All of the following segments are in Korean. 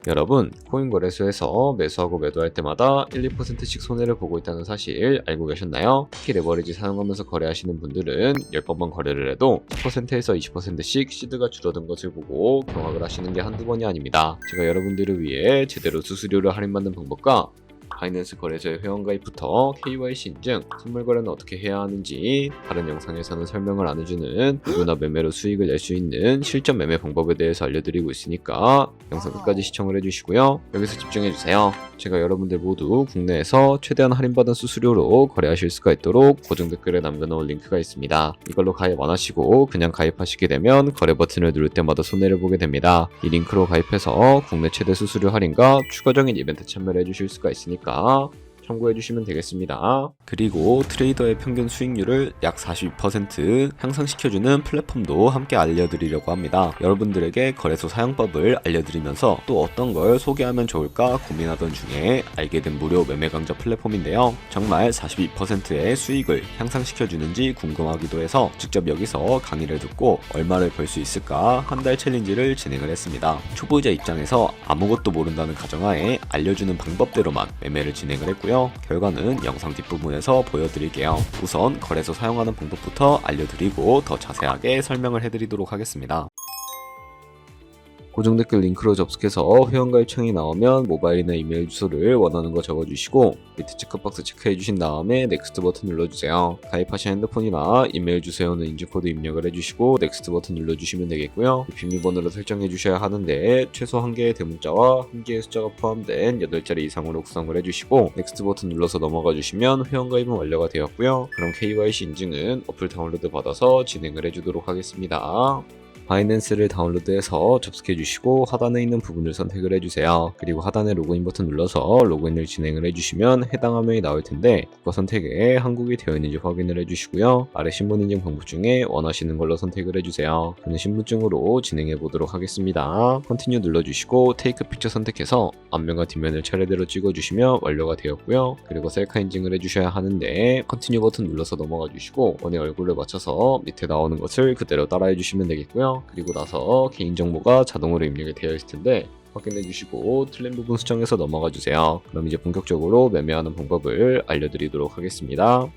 여러분, 코인 거래소에서 매수하고 매도할 때마다 1, 2%씩 손해를 보고 있다는 사실 알고 계셨나요? 특히 레버리지 사용하면서 거래하시는 분들은 10번만 거래를 해도 10%에서 20%씩 시드가 줄어든 것을 보고 경악을 하시는 게 한두 번이 아닙니다. 제가 여러분들을 위해 제대로 수수료를 할인받는 방법과 바이낸스 거래소의 회원가입부터 KYC 인증, 선물 거래는 어떻게 해야 하는지 다른 영상에서는 설명을 안 해주는 누구나 매매로 수익을 낼 수 있는 실전 매매 방법에 대해서 알려드리고 있으니까 영상 끝까지 시청을 해주시고요. 여기서 집중해주세요. 제가 여러분들 모두 국내에서 최대한 할인받은 수수료로 거래하실 수가 있도록 고정 댓글에 남겨놓은 링크가 있습니다. 이걸로 가입 안 하시고 그냥 가입하시게 되면 거래 버튼을 누를 때마다 손해를 보게 됩니다. 이 링크로 가입해서 국내 최대 수수료 할인과 추가적인 이벤트 참여를 해주실 수가 있으니까 참고해주시면 되겠습니다. 그리고 트레이더의 평균 수익률을 약 42% 향상시켜주는 플랫폼도 함께 알려드리려고 합니다. 여러분들에게 거래소 사용법을 알려드리면서 또 어떤 걸 소개하면 좋을까 고민하던 중에 알게 된 무료 매매 강좌 플랫폼인데요. 정말 42%의 수익을 향상시켜주는지 궁금하기도 해서 직접 여기서 강의를 듣고 얼마를 벌 수 있을까 한 달 챌린지를 진행을 했습니다. 초보자 입장에서 아무것도 모른다는 가정하에 알려주는 방법대로만 매매를 진행을 했고요. 결과는 영상 뒷부분에서 보여드릴게요. 우선 거래소 사용하는 방법부터 알려드리고 더 자세하게 설명을 해드리도록 하겠습니다. 고정 댓글 링크로 접속해서 회원가입창이 나오면 모바일이나 이메일 주소를 원하는 거 적어주시고 밑에 체크박스 체크해주신 다음에 넥스트 버튼 눌러주세요. 가입하신 핸드폰이나 이메일 주소에는 인증코드 입력을 해주시고 넥스트 버튼 눌러주시면 되겠고요. 비밀번호를 설정해주셔야 하는데 최소 1개의 대문자와 1개의 숫자가 포함된 8자리 이상으로 구성을 해주시고 넥스트 버튼 눌러서 넘어가 주시면 회원가입은 완료가 되었고요. 그럼 KYC 인증은 어플 다운로드 받아서 진행을 해주도록 하겠습니다. 바이낸스를 다운로드해서 접속해주시고 하단에 있는 부분을 선택을 해주세요. 그리고 하단에 로그인 버튼 눌러서 로그인을 진행을 해주시면 해당 화면이 나올 텐데 국가 선택에 한국이 되어 있는지 확인을 해주시고요. 아래 신분 인증 방법 중에 원하시는 걸로 선택을 해주세요. 저는 신분증으로 진행해 보도록 하겠습니다. 컨티뉴 눌러주시고 테이크 픽처 선택해서 앞면과 뒷면을 차례대로 찍어주시면 완료가 되었고요. 그리고 셀카 인증을 해주셔야 하는데 컨티뉴 버튼 눌러서 넘어가 주시고 원의 얼굴을 맞춰서 밑에 나오는 것을 그대로 따라해 주시면 되겠고요. 그리고 나서 개인정보가 자동으로 입력이 되어 있을 텐데 확인해 주시고 틀린 부분 수정해서 넘어가 주세요. 그럼 이제 본격적으로 매매하는 방법을 알려드리도록 하겠습니다.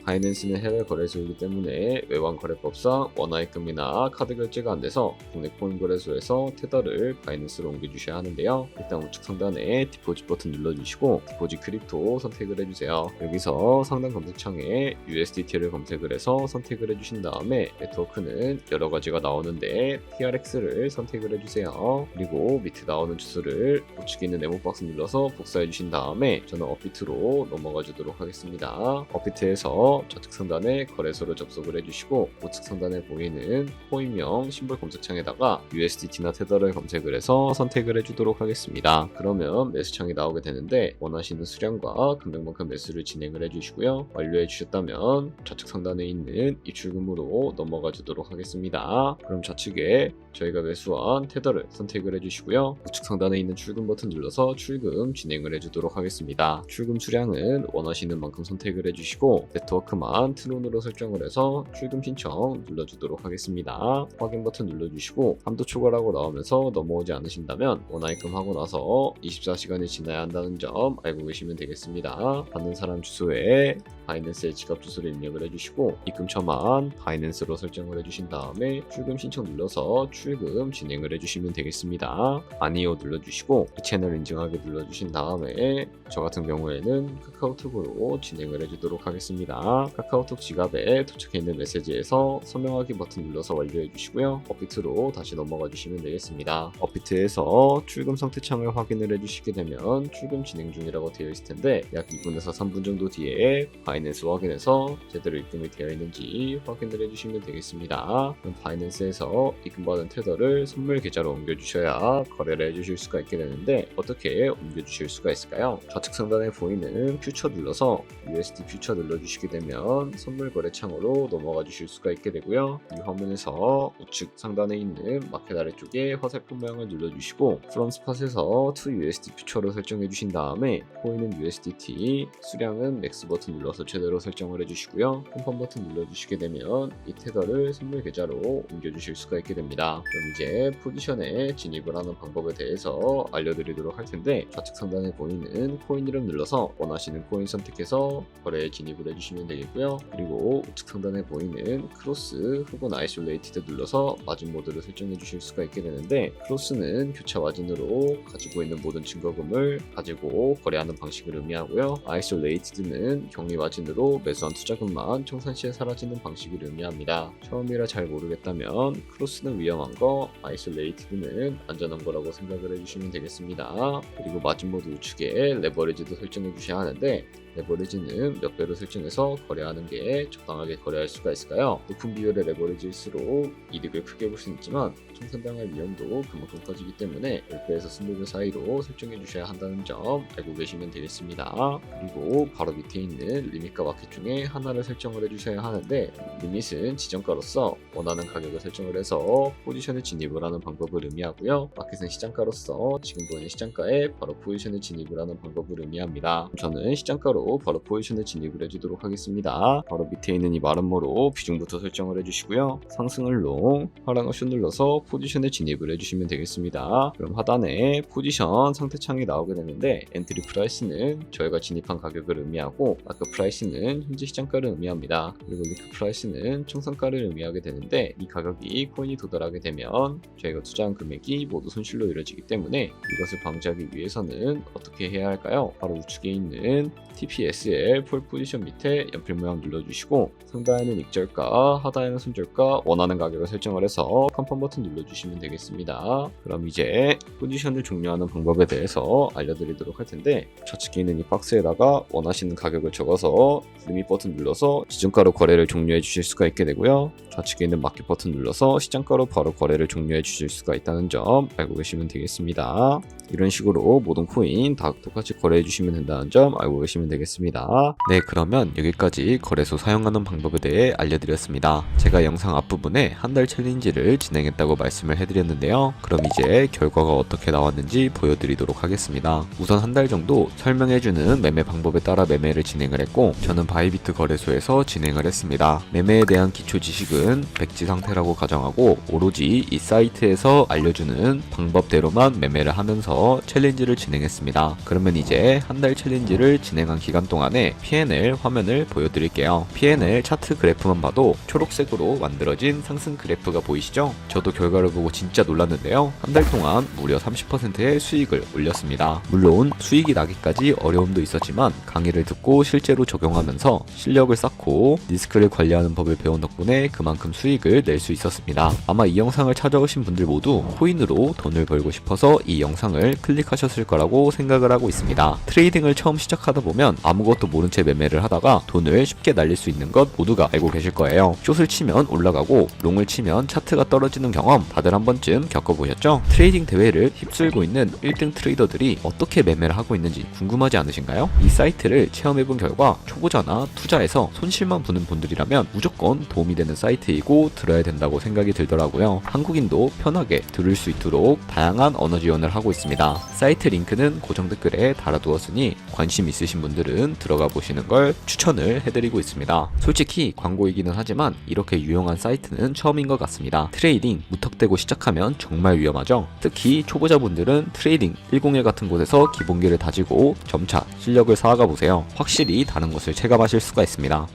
바이낸스는 해외 거래소이기 때문에 외환 거래법상 원화입금이나 카드 결제가 안 돼서 국내 코인 거래소에서 테더를 바이낸스로 옮겨주셔야 하는데요. 일단 우측 상단에 디포짓 버튼 눌러주시고 디포짓 크립토 선택을 해주세요. 여기서 상단 검색창에 USDT를 검색을 해서 선택을 해주신 다음에 네트워크는 여러 가지가 나오는데 TRX를 선택을 해주세요. 그리고 밑에 나오는 주소를 우측에 있는 네모 박스 눌러서 복사해 주신 다음에 저는 업비트로 넘어가 주도록 하겠습니다. 업비트에서 좌측 상단에 거래소를 접속을 해주시고 우측 상단에 보이는 코인명 심볼 검색창에다가 USDT나 테더를 검색을 해서 선택을 해주도록 하겠습니다. 그러면 매수창이 나오게 되는데 원하시는 수량과 금액만큼 매수를 진행을 해주시고요. 완료해 주셨다면 좌측 상단에 있는 입출금으로 넘어가 주도록 하겠습니다. 그럼 좌측에 저희가 매수한 테더를 선택을 해주시고요. 우측 상단에 있는 출금 버튼 눌러서 출금 진행을 해주도록 하겠습니다. 출금 수량은 원하시는 만큼 선택을 해주시고 네트워크만 트론으로 설정을 해서 출금 신청 눌러주도록 하겠습니다. 확인 버튼 눌러주시고 한도 초과라고 나오면서 넘어오지 않으신다면 원화입금하고 나서 24시간이 지나야 한다는 점 알고 계시면 되겠습니다. 받는 사람 주소에 바이낸스의 지갑 주소를 입력을 해주시고 입금처만 바이낸스로 설정을 해주신 다음에 출금 신청 눌러서 출금 진행을 해주시면 되겠습니다. 아니요 눌러주시고 이 채널 인증하게 눌러주신 다음에 저 같은 경우에는 카카오톡으로 진행을 해주도록 하겠습니다. 카카오톡 지갑에 도착해 있는 메시지에서 서명하기 버튼 눌러서 완료해 주시고요. 업비트로 다시 넘어가 주시면 되겠습니다. 업비트에서 출금 상태창을 확인을 해주시게 되면 출금 진행 중이라고 되어 있을 텐데 약 2분에서 3분 정도 뒤에 바이낸스 확인해서 제대로 입금이 되어 있는지 확인을 해주시면 되겠습니다. 그럼 바이낸스에서 입금받은 테더를 선물 계좌로 옮겨주셔야 거래를 해주실 수가 있게 되는데 어떻게 옮겨주실 수가 있을까요? 좌측 상단에 보이는 퓨처 눌러서 USD 퓨처 눌러주시게 되면 되면 선물 거래 창으로 넘어가 주실 수가 있게 되고요. 이 화면에서 우측 상단에 있는 마켓 아래쪽에 화살표 모양을 눌러주시고 프롬 스팟에서 to USD 퓨처로 설정해 주신 다음에 코인은 USDT, 수량은 맥스 버튼 눌러서 제대로 설정을 해주시고요. 컴펌 버튼 눌러주시게 되면 이 테더를 선물 계좌로 옮겨주실 수가 있게 됩니다. 그럼 이제 포지션에 진입을 하는 방법에 대해서 알려드리도록 할 텐데, 좌측 상단에 보이는 코인 이름 눌러서 원하시는 코인 선택해서 거래에 진입을 해주시면 되겠고요. 그리고 우측 상단에 보이는 크로스 혹은 아이솔레이티드 눌러서 마진 모드를 설정해 주실 수가 있게 되는데, 크로스는 교차 마진으로 가지고 있는 모든 증거금을 가지고 거래하는 방식을 의미하고요. 아이솔레이티드는 격리 마진으로 매수한 투자금만 청산 시에 사라지는 방식을 의미합니다. 처음이라 잘 모르겠다면 크로스는 위험한 거, 아이솔레이티드는 안전한 거라고 생각을 해주시면 되겠습니다. 그리고 마진 모드 우측에 레버리지도 설정해 주셔야 하는데, 레버리지는 몇 배로 설정해서 거래하는 게 적당하게 거래할 수가 있을까요? 높은 비율의 레버리지일수록 이득을 크게 볼 수 있지만 청산당할 위험도 그만큼 커지기 때문에 10배에서 20배 사이로 설정해 주셔야 한다는 점 알고 계시면 되겠습니다. 그리고 바로 밑에 있는 리밋과 마켓 중에 하나를 설정을 해주셔야 하는데, 리밋은 지정가로서 원하는 가격을 설정을 해서 포지션에 진입을 하는 방법을 의미하고요. 마켓은 시장가로서 지금 보이는 시장가에 바로 포지션에 진입을 하는 방법을 의미합니다. 저는 시장가로 바로 포지션에 진입을 해주도록 하겠습니다. 바로 밑에 있는 이 마름모로 비중부터 설정을 해주시고요. 상승을 롱, 하락을 숏 눌러서 포지션에 진입을 해주시면 되겠습니다. 그럼 하단에 포지션 상태창이 나오게 되는데, 엔트리 프라이스는 저희가 진입한 가격을 의미하고, 마크 프라이스는 현재 시장가를 의미합니다. 그리고 리크 프라이스는 청산가를 의미하게 되는데, 이 가격이 코인이 도달하게 되면 저희가 투자한 금액이 모두 손실로 이루어지기 때문에 이것을 방지하기 위해서는 어떻게 해야 할까요? 바로 우측에 있는 TPSL 폴 포지션 밑에 연필 모양 눌러주시고, 상단에는 익절가, 하단에는 손절가, 원하는 가격을 설정을 해서 컨펌 버튼 눌러주시면 되겠습니다. 그럼 이제 포지션을 종료하는 방법에 대해서 알려드리도록 할 텐데, 좌측에 있는 이 박스에다가 원하시는 가격을 적어서 리밋 버튼 눌러서 지정가로 거래를 종료해 주실 수가 있게 되고요. 좌측에 있는 마켓 버튼 눌러서 시장가로 바로 거래를 종료해 주실 수가 있다는 점 알고 계시면 되겠습니다. 이런 식으로 모든 코인 다 똑같이 거래해 주시면 된다는 점 알고 계시면 되겠습니다. 네, 그러면 여기까지 거래소 사용하는 방법에 대해 알려드렸습니다. 제가 영상 앞부분에 한 달 챌린지를 진행했다고 말씀을 해드렸는데요. 그럼 이제 결과가 어떻게 나왔는지 보여드리도록 하겠습니다. 우선 한 달 정도 설명해주는 매매 방법에 따라 매매를 진행을 했고, 저는 바이비트 거래소에서 진행을 했습니다. 매매에 대한 기초 지식은 백지 상태라고 가정하고, 오로지 이 사이트에서 알려주는 방법대로만 매매를 하면서 챌린지를 진행했습니다. 그러면 이제 한 달 챌린지를 진행한 기간 동안에 P&L 화면을 보여드릴게요. P&L 차트 그래프만 봐도 초록색으로 만들어진 상승 그래프가 보이시죠? 저도 결과를 보고 진짜 놀랐는데요. 한 달 동안 무려 30%의 수익을 올렸습니다. 물론 수익이 나기까지 어려움도 있었지만 강의를 듣고 실제로 적용하면서 실력을 쌓고 리스크를 관리하는 법을 배운 덕분에 그만큼 수익을 낼 수 있었습니다. 아마 이 영상을 찾아오신 분들 모두 코인으로 돈을 벌고 싶어서 이 영상을 클릭하셨을 거라고 생각을 하고 있습니다. 트레이딩을 처음 시작하다 보면 아무것도 모른 채 매매를 하다가 돈을 쉽게 날릴 수 있는 것 모두가 알고 계실 거예요. 숏을 치면 올라가고 롱을 치면 차트가 떨어지는 경험 다들 한 번쯤 겪어보셨죠? 트레이딩 대회를 휩쓸고 있는 1등 트레이더들이 어떻게 매매를 하고 있는지 궁금하지 않으신가요? 이 사이트를 체험해본 결과 초보자나 투자에서 손실만 보는 분들이라면 무조건 도움이 되는 사이트이고 들어야 된다고 생각이 들더라고요. 한국인도 편하게 들을 수 있도록 다양한 언어 지원을 하고 있습니다. 사이트 링크는 고정 댓글에 달아두었으니 관심 있으신 분들은 들어가 보시는 걸 추천을 해드리고 있습니다. 솔직히 광고이기는 하지만 이렇게 유용한 사이트는 처음인 것 같습니다. 트레이딩 무턱대고 시작하면 정말 위험하죠. 특히 초보자분들은 트레이딩 101 같은 곳에서 기본기를 다지고 점차 실력을 쌓아가 보세요. 확실히 다른 것을 체감하실 수가 있습니다.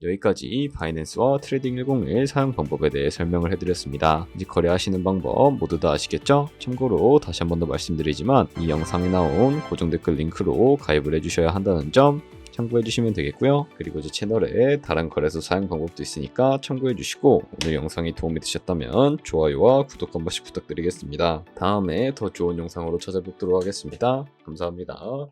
여기까지 바이낸스와 트레이딩 101 사용 방법에 대해 설명을 해드렸습니다. 이제 거래하시는 방법 모두 다 아시겠죠? 참고로 다시 한 번 더 말씀드리지만 이 영상에 나온 고정 댓글 링크로 가입을 해주셔야 한다는 점 참고해주시면 되겠고요. 그리고 제 채널에 다른 거래소 사용 방법도 있으니까 참고해주시고, 오늘 영상이 도움이 되셨다면 좋아요와 구독 한 번씩 부탁드리겠습니다. 다음에 더 좋은 영상으로 찾아뵙도록 하겠습니다. 감사합니다.